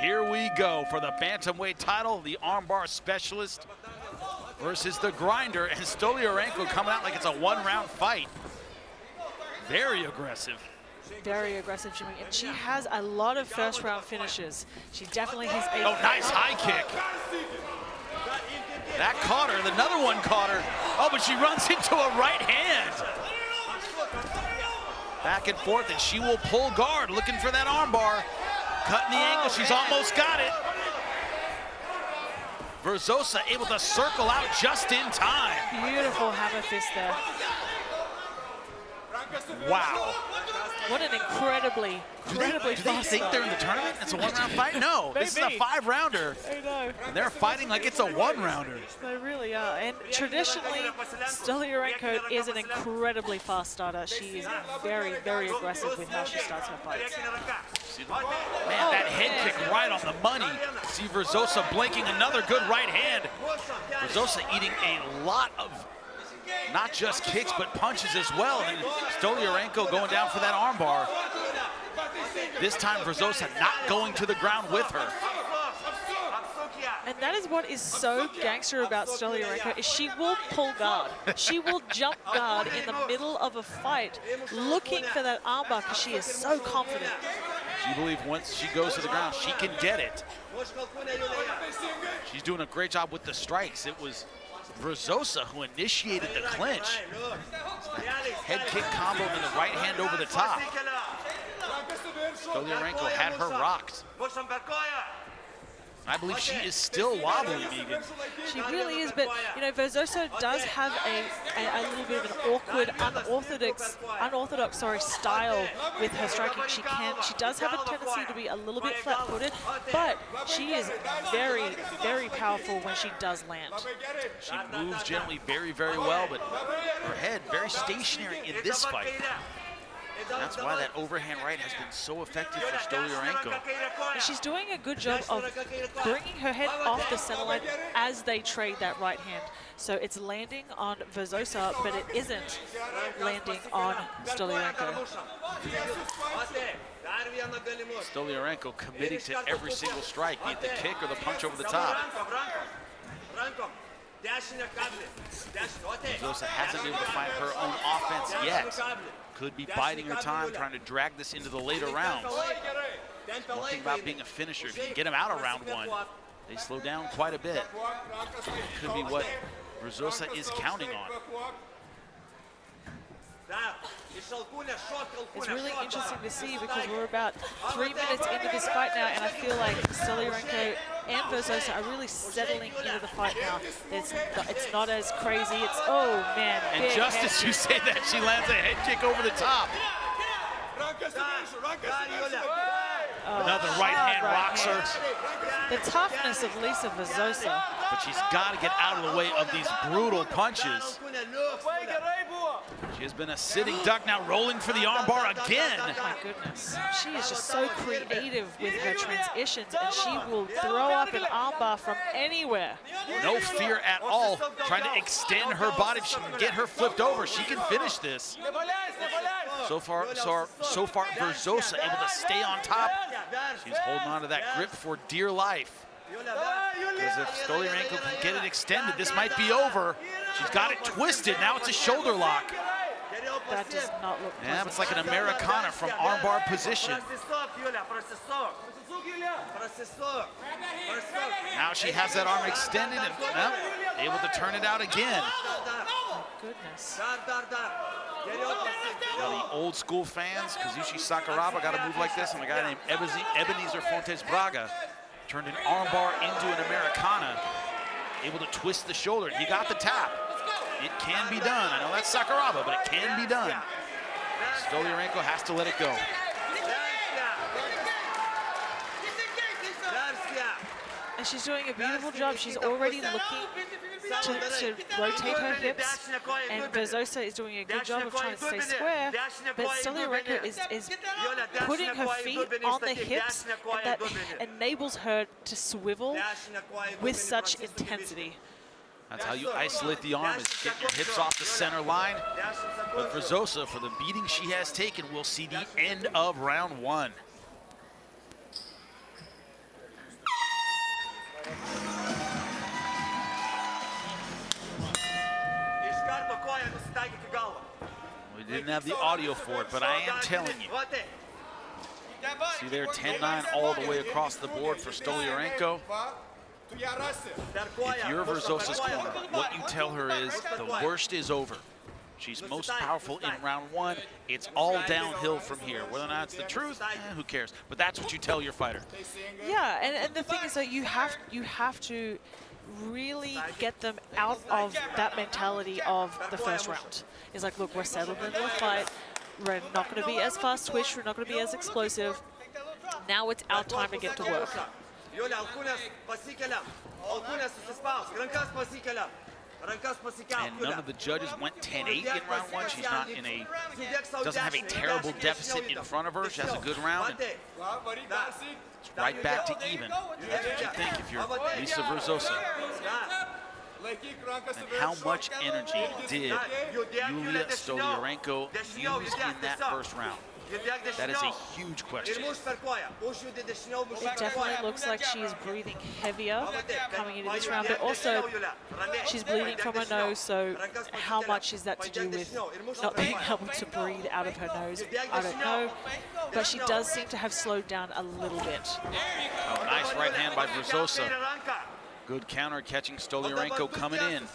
Here we go for the bantamweight title, the armbar specialist versus the grinder, and Stoliarenko coming out like it's a one-round fight. Very aggressive. Very aggressive, Jimmy, and she has a lot of first-round finishes. She definitely has a... Oh, nice high kick. That caught her, another one caught her. Oh, but she runs into a right hand. Back and forth, and she will pull guard, looking for that armbar. Cutting the angle, she's almost got it. Verzosa able to circle out just in time. Beautiful hammer fist there. Wow. What an incredibly Do they fast think start. they're in the tournament? It's a one-round fight? No, this is a 5-rounder. I know. And they're fighting like it's a one-rounder. They really are. And traditionally, Stoliarenko is an incredibly fast starter. She is very, very aggressive with how she starts her fights. Man, that head kick right on the money. See Verzosa blinking another good right hand. Verzosa eating a lot of not just kicks, but punches as well. And Stoliarenko going down for that armbar. This time, Verzosa not going to the ground with her. And that is what is so gangster about Stoliarenko, is she will pull guard. She will jump guard in the middle of a fight, looking for that armbar because she is so confident. She believes once she goes to the ground, she can get it. She's doing a great job with the strikes. It was Verzosa who initiated the clinch. Head kick combo and the right hand over the top. Stoliarenko had her rocked. I believe she is still wobbly, Megan. She really is, but you know, Verzosa does have a little bit of an awkward, unorthodox style with her striking. She does have a tendency to be a little bit flat-footed, but she is very, very powerful when she does land. She moves generally very, very well, but her head very stationary in this fight. That's why that overhand right has been so effective for Stoliarenko. And she's doing a good job of bringing her head off the center line as they trade that right hand. So it's landing on Verzosa, but it isn't landing on Stoliarenko. Stoliarenko committing to every single strike, be it the kick or the punch over the top. Verzosa hasn't been able to find her own offense yet. Could be biding her time, trying to drag this into the later rounds. One thing about being a finisher, if you can get them out of round one, they slow down quite a bit. Could be what Verzosa is counting on. It's really interesting to see because we're about 3 minutes into this fight now, and I feel like Stoliarenko and Verzosa are really settling into the fight now. It's not as crazy. It's, oh man. And just as you say that, she lands a head kick over the top. Another right hand rocks her. The toughness of Lisa Verzosa. But she's got to get out of the way of these brutal punches. She has been a sitting duck, now rolling for the armbar again. Oh my goodness. She is just so creative with her transitions, and she will throw up an armbar from anywhere. No fear at all, trying to extend her body. If she can get her flipped over, she can finish this. So far, Verzosa able to stay on top. She's holding on to that grip for dear life. Because if Stoliarenko can get it extended, this might be over. She's got it twisted. Now it's a shoulder lock. That does not look pleasant. Yeah, it's like an Americana from armbar position. Now she has that arm extended and able to turn it out again. Oh, goodness. Now the old school fans, Kazushi Sakuraba got to move like this, and a guy named Ebenezer Fontes Braga turned an armbar into an Americana, able to twist the shoulder. He got the tap. It can be done. I know that's Sakuraba, but it can be done. Stoliarenko has to let it go. And she's doing a beautiful job. She's already looking to rotate her hips, and Verzosa is doing a good job of trying to stay square, but Stoliarenko is putting her feet on the hips, and that enables her to swivel with such intensity. That's how you isolate the arm, is get your hips off the center line. But Verzosa, for the beating she has taken, will see the end of round one. didn't have the audio for it, but I am telling you. See there, 10-9 all the way across the board for Stoliarenko. If you're Verzosa's corner, what you tell her is the worst is over. She's most powerful in round one. It's all downhill from here. Whether or not it's the truth, who cares? But that's what you tell your fighter. Yeah, and the thing is that you have to really get them out of that mentality of the first round. It's like, look, we're settled into a fight. We're not going to be as fast twitch. We're not going to be as explosive. Now it's our time to get to work. And none of the judges went 10-8 in round one. She's not in a, doesn't have a terrible deficit in front of her. She has a good round. And it's right back to even. That's what you think if you're Lisa Verzosa. And how much energy did Julija Stoliarenko use in that first round? That is a huge question. It definitely looks like she is breathing heavier coming into this round, but also she's bleeding from her nose, so how much is that to do with not being able to breathe out of her nose? I don't know, but she does seem to have slowed down a little bit. Oh, nice right hand by Verzosa. Good counter catching Stoliarenko coming in.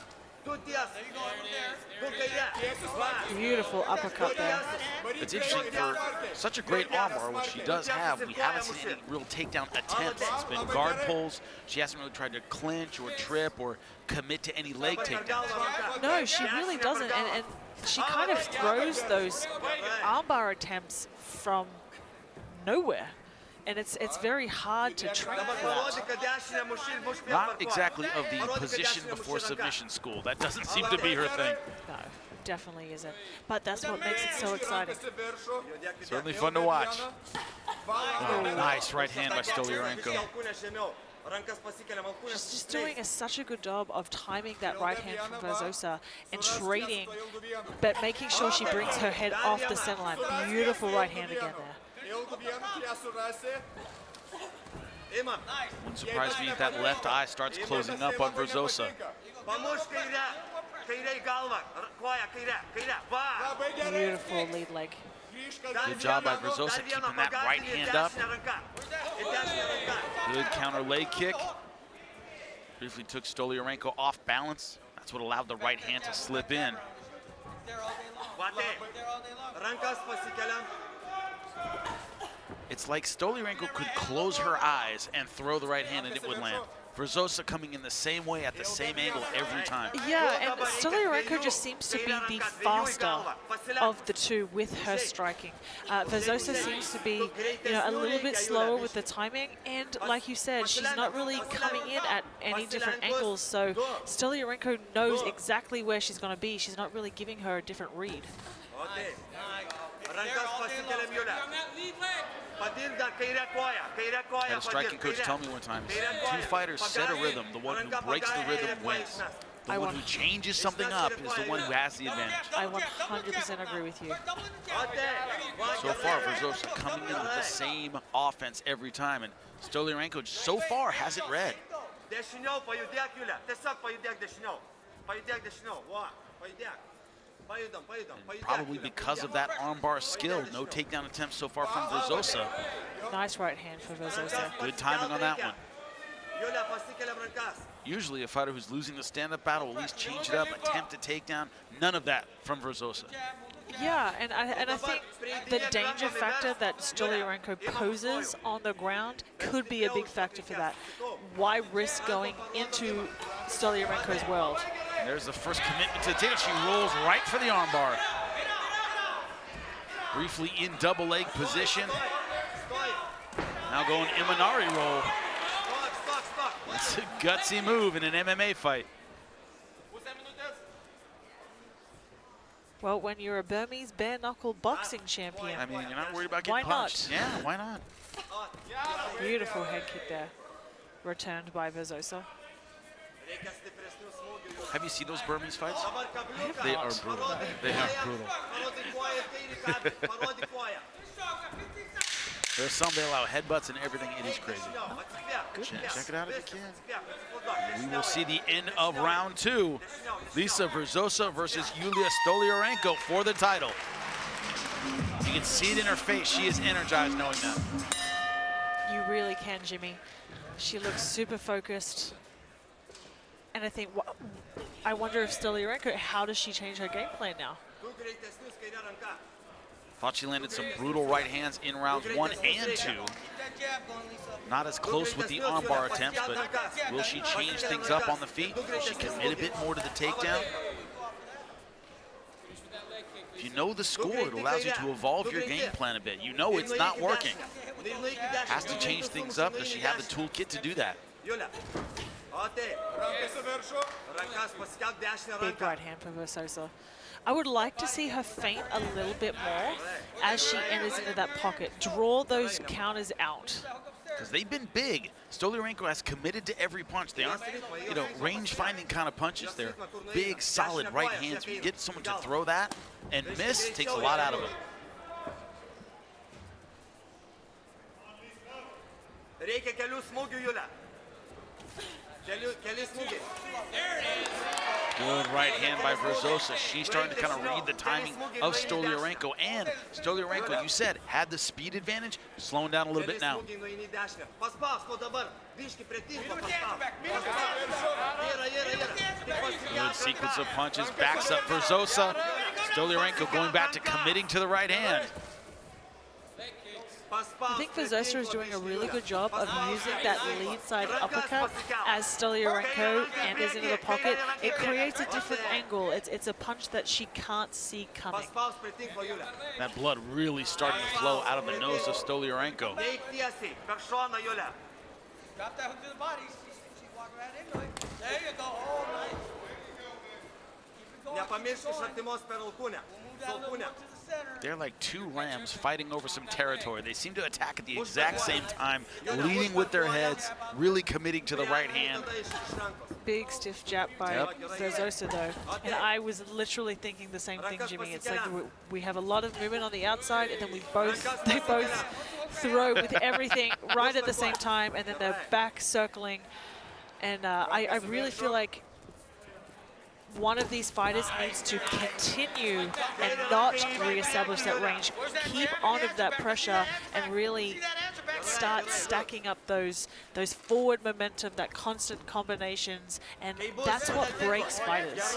Beautiful uppercut there. It's interesting for such a great armbar, which she does have. We haven't seen any real takedown attempts. It's been guard pulls. She hasn't really tried to clinch or trip or commit to any leg takedowns. No, she really doesn't, and she kind of throws those armbar attempts from nowhere. And it's very hard to train for that. Not exactly of the position before submission school. That doesn't seem to be her thing. No, definitely isn't. But that's what makes it so exciting. Certainly fun to watch. Oh, nice right hand by Stoliarenko. She's just doing such a good job of timing that right hand from Verzosa and trading, but making sure she brings her head off the center line. Beautiful right hand again there. Wouldn't surprise me if that left eye starts closing up on Verzosa. Beautiful lead leg. Good job by Verzosa keeping that right hand up. Good counter leg kick. Briefly took Stoliarenko off balance. That's what allowed the right hand to slip in. It's like Stoliarenko could close her eyes and throw the right hand and it would land. Verzosa coming in the same way at the same angle every time. Yeah, and Stoliarenko just seems to be the faster of the two with her striking. Verzosa seems to be, a little bit slower with the timing, and like you said, she's not really coming in at any different angles, so Stoliarenko knows exactly where she's going to be. She's not really giving her a different read. I had a striking coach tell me one time, two fighters set a rhythm. The one who breaks the rhythm wins. The one who changes something up is the one who has the advantage. I 100% agree with you. So far, Verzosa coming in with the same offense every time, and Stoliarenko so far has it read. And probably because of that armbar skill, no takedown attempts so far from Verzosa. Nice right hand for Verzosa. Good timing on that one. Usually a fighter who's losing the stand-up battle will at least change it up, attempt a takedown. None of that from Verzosa. Yeah, and I think the danger factor that Stoliarenko poses on the ground could be a big factor for that. Why risk going into Stoliarenko's world? There's the first commitment to the takedown. She rolls right for the armbar. Briefly in double leg position. Now going Imanari roll. That's a gutsy move in an MMA fight. Well, when you're a Burmese bare-knuckle boxing champion, I mean, you're not worried about getting punched. Yeah, why not? Beautiful head kick there, returned by Verzosa. Have you seen those Burmese fights? They are brutal. They are brutal. There's some they allow headbutts and everything. It is crazy. Check it out if you can. We will see the end of round two. Lisa Verzosa versus Julija Stoliarenko for the title. You can see it in her face. She is energized knowing that. You really can, Jimmy. She looks super focused. And I think, I wonder if Stoliarenko, how does she change her game plan now? Thought she landed some brutal right hands in rounds 1 and 2. Not as close with the armbar attempts, but will she change things up on the feet? Will she commit a bit more to the takedown? If you know the score, it allows you to evolve your game plan a bit. You know it's not working. Has to change things up. Does she have the toolkit to do that? Big right hand for Verzosa. I would like to see her feint a little bit more as she enters into that pocket. Draw those counters out. Because they've been big. Stoliarenko has committed to every punch. They aren't, range-finding kind of punches. They're big, solid right hands. If you get someone to throw that and miss, it takes a lot out of it. Good right hand by Verzosa. She's starting to kind of read the timing of Stoliarenko. And Stoliarenko, you said, had the speed advantage, slowing down a little bit now. Good sequence of punches, backs up Verzosa. Stoliarenko going back to committing to the right hand. I think Verzosa is doing a really good job of using that lead side uppercut as Stoliarenko enters into the pocket. It creates a different angle. It's a punch that she can't see coming. That blood really starting to flow out of the nose of Stoliarenko. They're like two lambs fighting over some territory. They seem to attack at the exact same time, leading with their heads, really committing to the right hand. Big stiff jab by Verzosa though. And I was literally thinking the same thing, Jimmy. It's like we have a lot of movement on the outside, and then they both throw with everything right at the same time, and then they're back circling. And I really feel like one of these fighters needs to continue and not reestablish that range, keep on of that pressure, and really start stacking up those forward momentum, that constant combinations, and that's what breaks fighters.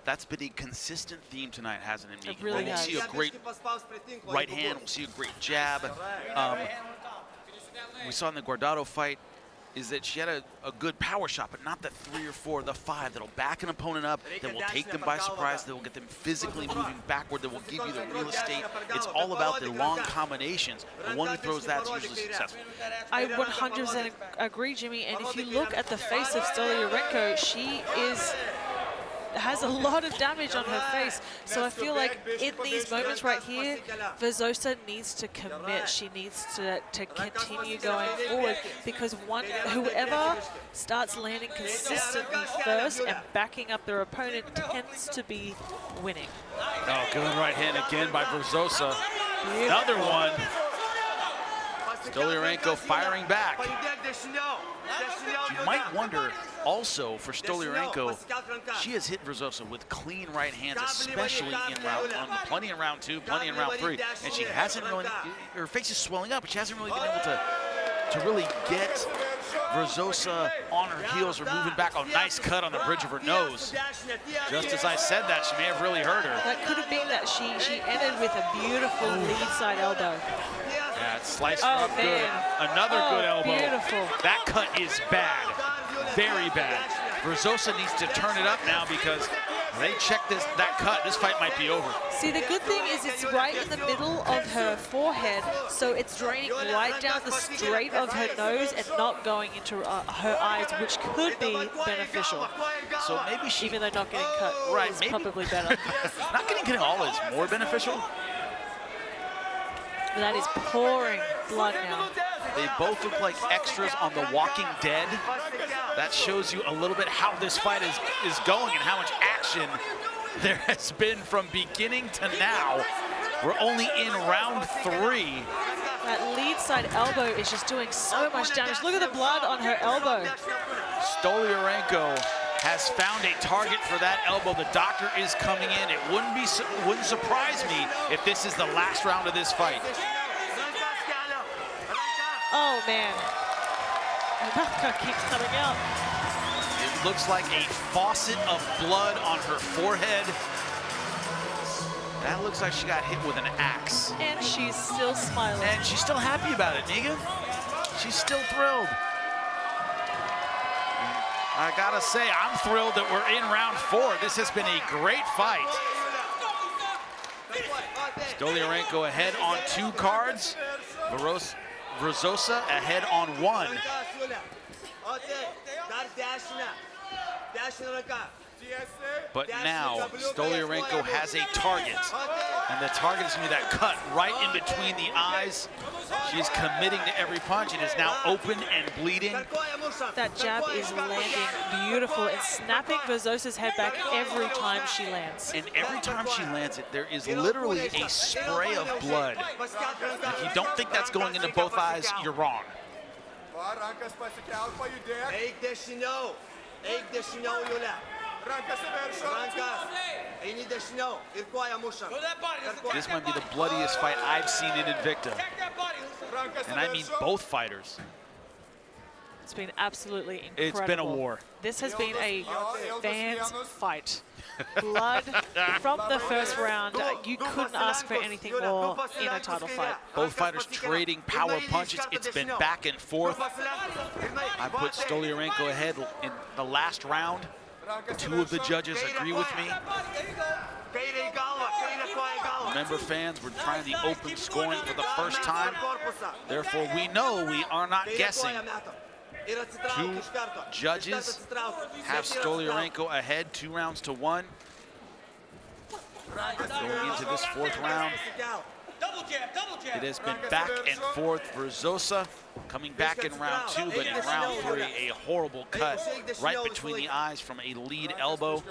That's been a consistent theme tonight, hasn't it, Megan? It really We'll has. see a great right hand, we'll see a great jab. We saw in the Guardado fight is that she had a good power shot, but not the 3 or 4, the 5 that'll back an opponent up, that will take them by surprise, that will get them physically moving backward, that will give you the real estate. It's all about the long combinations. The one who throws that's usually successful. I 100% agree, Jimmy. And if you look at the face of Stoliarenko, she has a lot of damage on her face. So I feel like in these moments right here, Verzosa needs to commit. She needs to continue going forward, because whoever starts landing consistently first and backing up their opponent tends to be winning. Oh, good right hand again by Verzosa. Another one. Stoliarenko firing back. You might wonder also for Stoliarenko, she has hit Verzosa with clean right hands, especially in round 1, plenty in round 2, plenty in round 3, and she hasn't really, her face is swelling up, but she hasn't really been able to really get Verzosa on her heels or moving back. Oh, nice cut on the bridge of her nose. Just as I said that, she may have really hurt her. That could have been that she ended with a beautiful lead side elbow. Yeah, it's sliced from good. Another good elbow. Beautiful. That cut is bad, very bad. Verzosa needs to turn it up now, because if they check that cut, this fight might be over. See, the good thing is it's right in the middle of her forehead, so it's draining right down the straight of her nose and not going into her eyes, which could be beneficial. So maybe she, even though not getting cut is probably better. Not getting all is more beneficial. That is pouring blood now. They both look like extras on The Walking Dead. That shows you a little bit how this fight is going and how much action there has been from beginning to now. We're only in round 3. That lead side elbow is just doing so much damage. Look at the blood on her elbow. Stoliarenko has found a target for that elbow. The doctor is coming in. It wouldn't surprise me if this is the last round of this fight. Oh, man. The mouth guard keeps coming out. It looks like a faucet of blood on her forehead. That looks like she got hit with an axe. And she's still smiling. And she's still happy about it, Niga. She's still thrilled. I gotta say, I'm thrilled that we're in round 4. This has been a great fight. Stoliarenko ahead on 2 cards. Verzosa ahead on 1. But now, Stoliarenko has a target. And the target is going to be that cut right in between the eyes. She's committing to every punch. It is now open and bleeding. That jab is landing beautiful and snapping Verzosa's head back every time she lands. And every time she lands it, there is literally a spray of blood. If you don't think that's going into both eyes, you're wrong. This might be the bloodiest fight I've seen in Invicta. And I mean both fighters. It's been absolutely incredible. It's been a war. This has been a fans fight. Blood from the first round. You couldn't ask for anything more in a title fight. Both fighters trading power punches. It's been back and forth. I put Stoliarenko ahead in the last round. 2 of the judges agree with me. Remember, fans, we're trying the open scoring for the first time. Therefore, we know we are not guessing. 2 judges have Stoliarenko ahead 2 rounds to 1. Going into this 4th round, it has been back and forth. Verzosa coming back in round 2, but in round 3, a horrible cut right between the eyes from a lead elbow.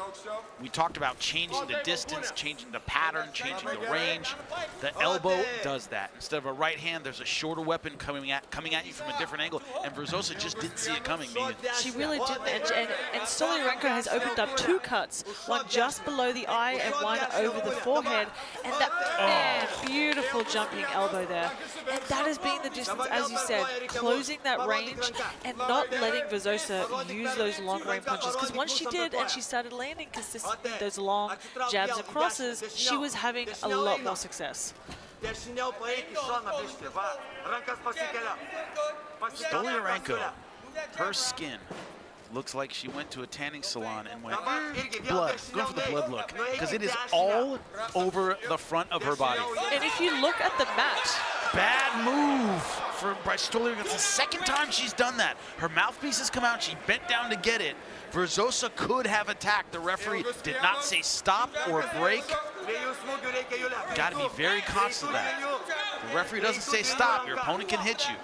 We talked about changing the distance, changing the pattern, changing the range. The elbow does that. Instead of a right hand, there's a shorter weapon coming at you from a different angle, and Verzosa just didn't see it coming. She really didn't, and Stoliarenko has opened up 2 cuts, one just below the eye and one over the forehead, and that, man, beautiful jumping elbow there. And that has been the distance, as you said, closing that range and not letting Verzosa use those long range punches. Because once she did and she started landing consistently those long jabs and crosses, she was having a lot more success. Stoliarenko, her skin looks like she went to a tanning salon and went, blood, going for the blood look, because it is all over the front of her body. And if you look at the mat, bad move by Stoliarenko. It's the 2nd time she's done that. Her mouthpiece has come out, she bent down to get it. Verzosa could have attacked. The referee did not say stop or break. Got to be very conscious of that. The referee doesn't say stop, your opponent can hit you.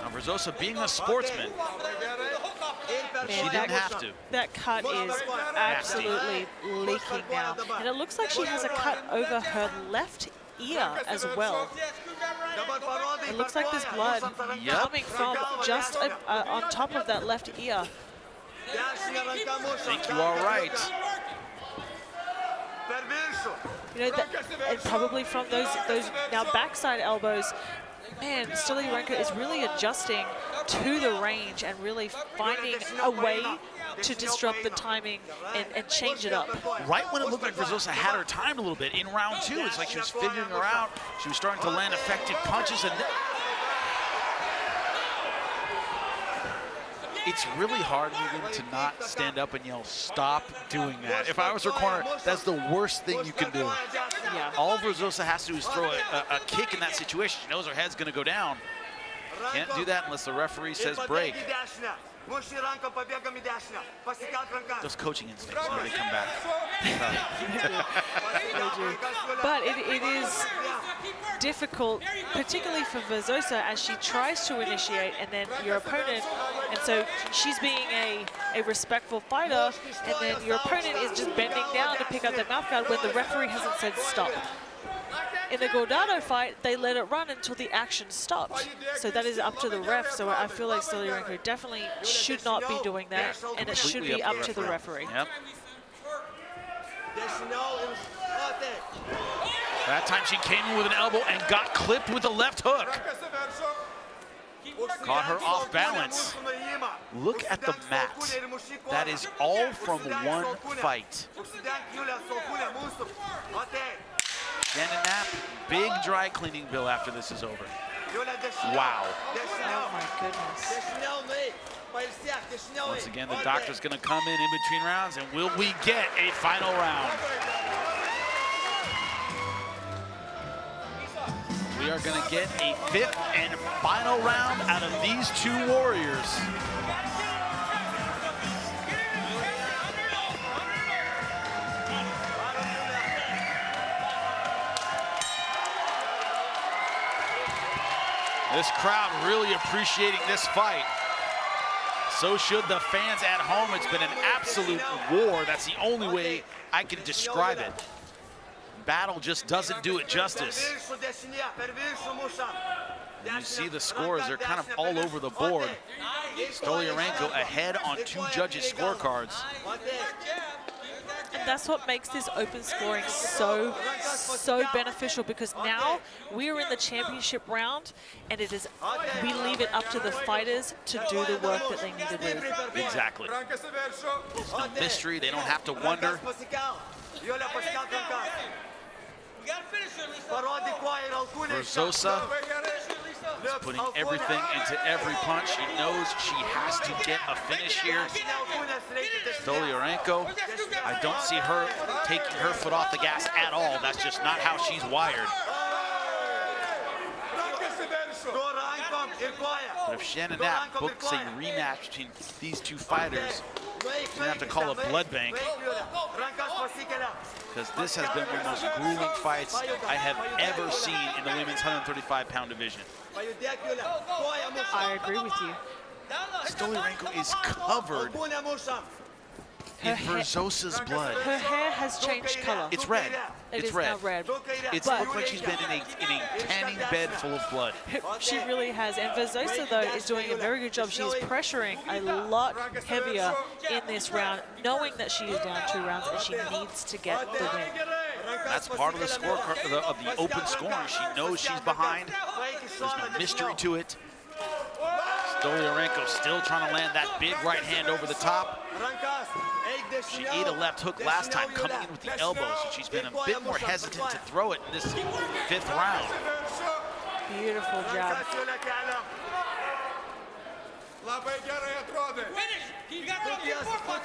Now Verzosa being a sportsman, she didn't have to. That cut is absolutely leaking now. And it looks like she has a cut over her left ear as well. It looks like there's blood coming from just on top of that left ear. I think you are right. You know, and probably from those now backside elbows. Man, Stoliarenko is really adjusting to the range and really finding a way to disrupt the timing and change it up. Right when it looked like Verzosa had her timed a little bit in round 2, it's like she was figuring her out. She was starting to land effective punches, and it's really hard even to not stand up and yell, stop doing that. If I was her corner, that's the worst thing you can do. Yeah. All Verzosa has to do is throw a kick in that situation. She knows her head's going to go down. Can't do that unless the referee says break. Those coaching instincts really come back. But it is difficult, particularly for Verzosa, as she tries to initiate, and then your opponent, and so she's being a respectful fighter, and then your opponent is just bending down to pick up that mouth guard when the referee hasn't said stop. In the Gordado fight, they let it run until the action stopped. So that is up to the ref. So I feel like Stoliarenko definitely should not be doing that, and it should be up to the referee. Yep. That time she came in with an elbow and got clipped with a left hook. Caught her off balance. Look at the mat. That is all from one fight. Shannon Knapp, big dry cleaning bill after this is over. Wow. Oh my goodness. Once again, the doctor's gonna come in between rounds, and will we get a final round? We are gonna get a 5th and final round out of these two warriors. This crowd really appreciating this fight. So should the fans at home. It's been an absolute war. That's the only way I can describe it. Battle just doesn't do it justice. And you see the scores, they're kind of all over the board. Stoliarenko ahead on 2 judges' scorecards. And that's what makes this open scoring so beneficial, because now we're in the championship round, and it is, we leave it up to the fighters to do the work that they need to do. Exactly. There's no mystery, they don't have to wonder. Verzosa is putting everything into every punch. She knows she has to get a finish here. Stoliarenko, I don't see her taking her foot off the gas at all. That's just not how she's wired. But if Shannon Knapp books a rematch between these two fighters, she's gonna have to call a blood bank, because this has been one of the most grueling fights I have ever seen in the women's 135-pound division. I agree with you. Stoliarenko is covered in Verzosa's blood. Her hair has changed color. It's red. It's red. Now red. It looks like she's been in a tanning bed full of blood. She really has. And Verzosa, though, is doing a very good job. She is pressuring a lot heavier in this round, knowing that she is down 2 rounds and she needs to get the win. That's part of the scorecard of the open scoring. She knows she's behind. There's no mystery to it. Stoliarenko still trying to land that big right hand over the top. She ate a left hook last time, coming in with the elbow, so she's been a bit more hesitant to throw it in this 5th round. Beautiful job.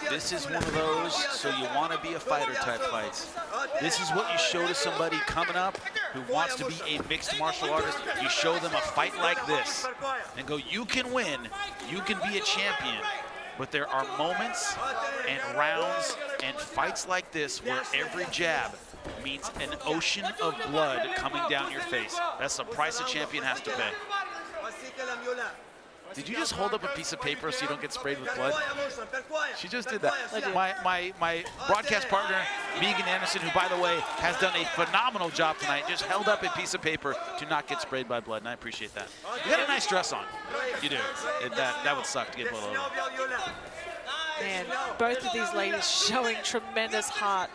This is one of those, so you want to be a fighter type fights. This is what you show to somebody coming up who wants to be a mixed martial artist. You show them a fight like this and go, you can win, you can be a champion. But there are moments and rounds and fights like this where every jab means an ocean of blood coming down your face. That's the price a champion has to pay. Did you just hold up a piece of paper so you don't get sprayed with blood? She just did that. My broadcast partner, Megan Anderson, who, by the way, has done a phenomenal job tonight, just held up a piece of paper to not get sprayed by blood, and I appreciate that. You got a nice dress on. You do. That would suck to get blood all over. Man, both of these ladies showing tremendous heart.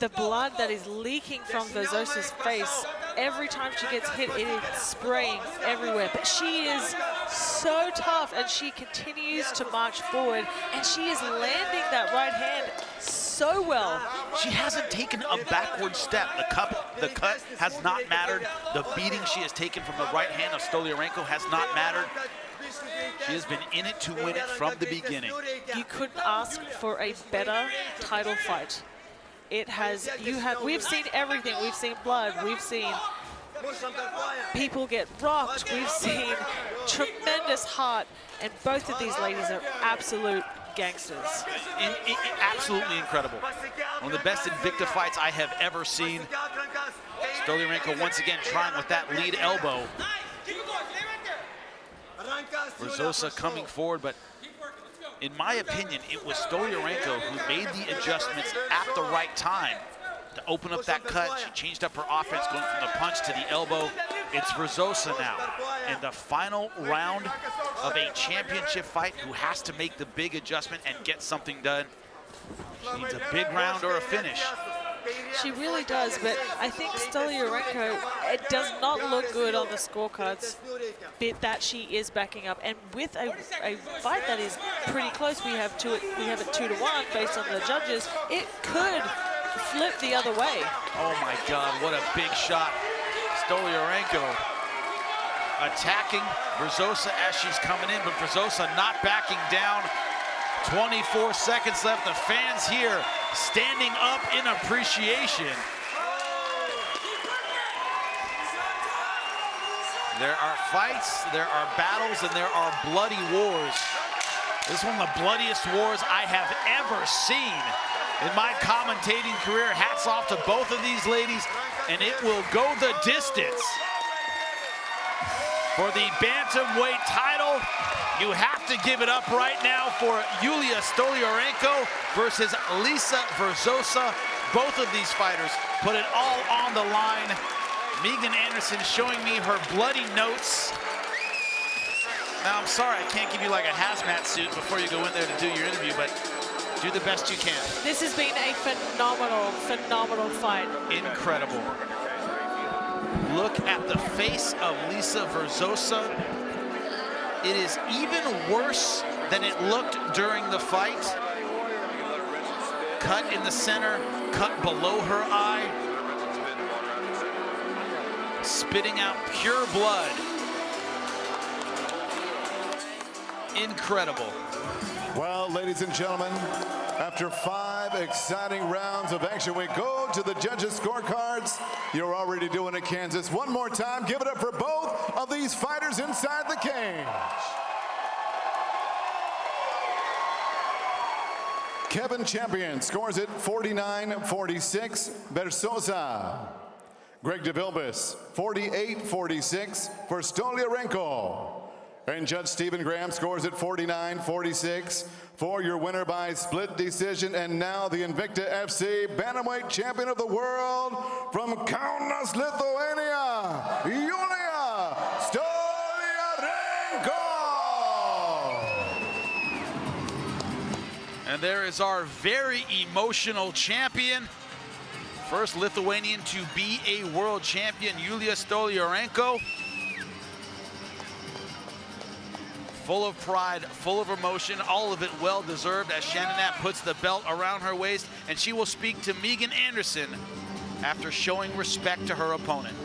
The blood that is leaking from Verzosa's face, every time she gets hit, it is spraying everywhere. But she is so tough, and she continues to march forward, and she is landing that right hand so well. She hasn't taken a backward step. The cut has not mattered. The beating she has taken from the right hand of Stoliarenko has not mattered. She has been in it to win it from the beginning. You couldn't ask for a better title fight. It has, we've seen everything. We've seen blood, we've seen people get rocked, we've seen tremendous heart, and both of these ladies are absolute gangsters. Absolutely incredible. One of the best Invicta fights I have ever seen. Stoliarenko once again trying with that lead elbow. Verzosa coming forward, but in my opinion, it was Stoliarenko who made the adjustments at the right time. to open up that cut. She changed up her offense, going from the punch to the elbow. It's Verzosa now in the final round of a championship fight, who has to make the big adjustment and get something done. She needs a big round or a finish. She really does, but I think Stoliarenko, it does not look good on the scorecards bit that she is backing up. And with a fight that is pretty close, we have it 2-1 based on the judges. It could flip the other way. Oh my God, what a big shot. Stoliarenko attacking Verzosa as she's coming in, but Verzosa not backing down. 24 seconds left. The fans here standing up in appreciation. There are fights, there are battles, and there are bloody wars. This is one of the bloodiest wars I have ever seen in my commentating career. Hats off to both of these ladies, and it will go the distance. For the bantamweight title, you have to give it up right now for Julija Stoliarenko versus Lisa Verzosa. Both of these fighters put it all on the line. Megan Anderson showing me her bloody notes. Now, I'm sorry, I can't give you like a hazmat suit before you go in there to do your interview, but do the best you can. This has been a phenomenal fight. Incredible. Look at the face of Lisa Verzosa. It is even worse than it looked during the fight. Cut in the center, cut below her eye. Spitting out pure blood. Incredible. Well, ladies and gentlemen, after 5 exciting rounds of action, we go to the judges' scorecards. You're already doing it, Kansas. One more time, give it up for both of these fighters inside the cage. Kevin Champion scores it 49-46. Verzosa. Greg DeVilbiss, 48-46 for Stoliarenko. And Judge Stephen Graham scores it 49-46 for your winner by split decision. And now the Invicta FC Bantamweight Champion of the World from Kaunas, Lithuania, Julija Stoliarenko. And there is our very emotional champion. First Lithuanian to be a world champion, Julija Stoliarenko. Full of pride, full of emotion, all of it well-deserved as Shannon Knapp puts the belt around her waist, and she will speak to Megan Anderson after showing respect to her opponent.